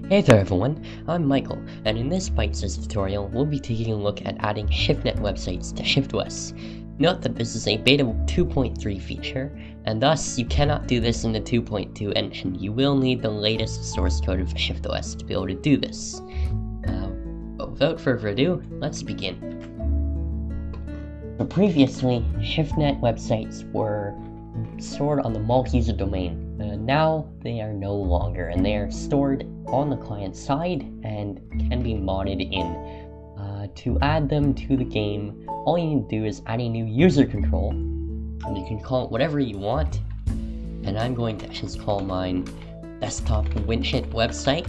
Hey there everyone, I'm Michael, and in this Byte-Sized tutorial, we'll be taking a look at adding Shiftnet websites to ShiftOS. Note that this is a beta 2.3 feature, and thus you cannot do this in the 2.2 engine. You will need the latest source code of ShiftOS to be able to do this. But without further ado, let's begin. So previously, Shiftnet websites were stored on the multi-user domain. Now they are no longer, and they are stored on the client side and can be modded in. To add them to the game, all you need to do is add a new user control, and you can call it whatever you want. And I'm going to just call mine desktop widget website,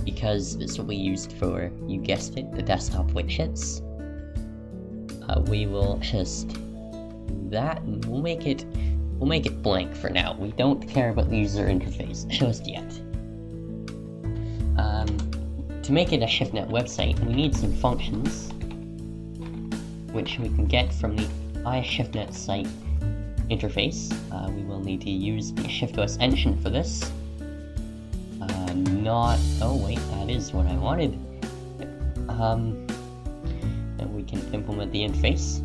because this will be used for, you guessed it, the desktop widgets. We will just do that, and we'll make it blank for now. We don't care about the user interface just yet. To make it a Shiftnet website, we need some functions, which we can get from the iShiftnet site interface. We will need to use the ShiftOS engine for this. Oh wait, that is what I wanted. And we can implement the interface.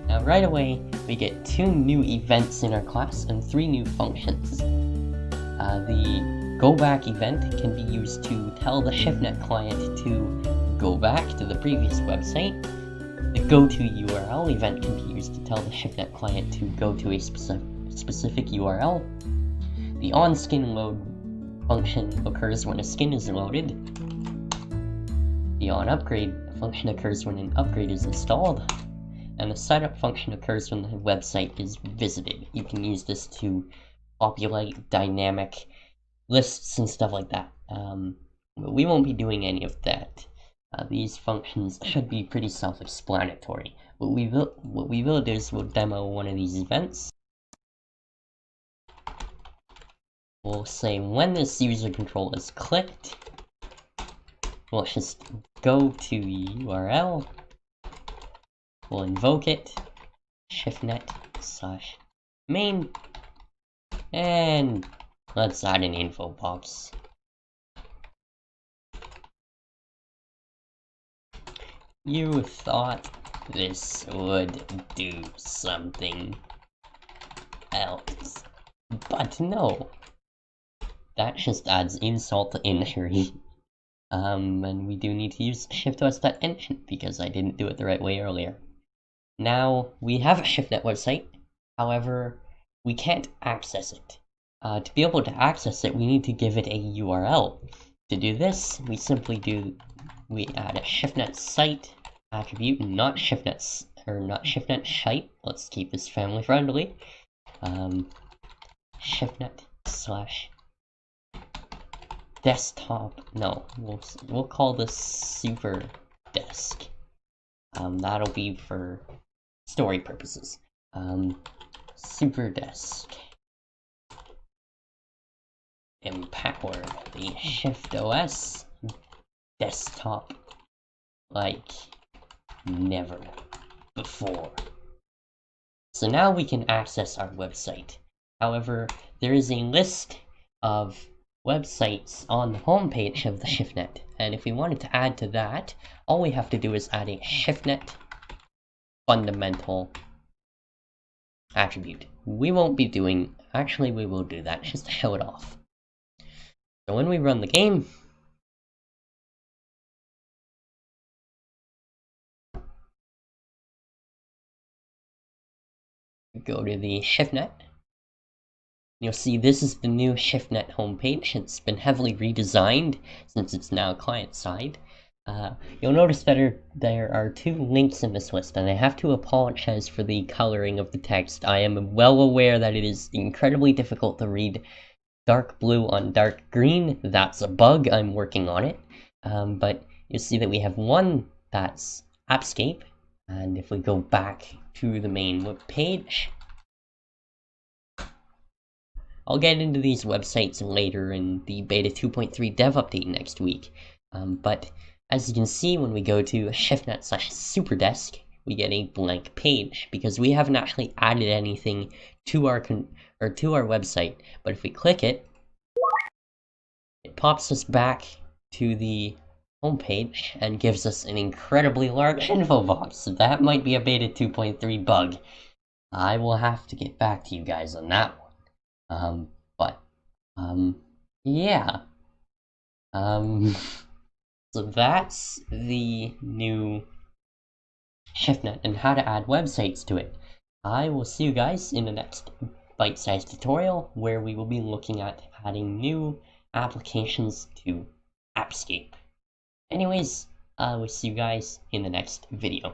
Now right away, we get 2 new events in our class and 3 new functions. The go back event can be used to tell the Shiftnet client to go back to the previous website. The go to URL event can be used to tell the Shiftnet client to go to a specific URL. The on-skin load function occurs when a skin is loaded. The on-upgrade function occurs when an upgrade is installed. And the setup function occurs when the website is visited. You can use this to populate dynamic lists and stuff like that. But we won't be doing any of that. These functions should be pretty self-explanatory. What we will do is we'll demo one of these events. We'll say when this user control is clicked, we'll just go to URL. We'll invoke it, shiftnet/main, and let's add an info box. You thought this would do something else, but no. That just adds insult to injury. And we do need to use ShiftOS.engine because I didn't do it the right way earlier. Now, we have a Shiftnet website, however, we can't access it. To be able to access it, we need to give it a URL. To do this, we add a Shiftnet site attribute, not Shiftnet site. Let's keep this family friendly. Shiftnet/desktop. No, we'll call this super desk. That'll be for story purposes. Super desk. Empower the ShiftOS desktop like never before. So now we can access our website. However, there is a list of websites on the homepage of the Shiftnet, and if we wanted to add to that, all we have to do is add a Shiftnet fundamental attribute. We won't be doing, actually we will do that just to show it off. So when we run the game, go to the Shiftnet. You'll see this is the new Shiftnet homepage. It's been heavily redesigned since it's now client-side. You'll notice that there are 2 links in this list, and I have to apologize for the coloring of the text. I am well aware that it is incredibly difficult to read dark blue on dark green. That's a bug, I'm working on it. But you'll see that we have one that's Appscape, and if we go back to the main web page, I'll get into these websites later in the beta 2.3 dev update next week. But as you can see, when we go to shiftnet/superdesk, we get a blank page because we haven't actually added anything to our website. But if we click it, pops us back to the homepage and gives us an incredibly large info box. So that might be a beta 2.3 bug. I will have to get back to you guys on that one. Yeah. So that's the new Shiftnet and how to add websites to it. I will see you guys in the next bite-sized tutorial where we will be looking at adding new applications to Appscape. Anyways, I will see you guys in the next video.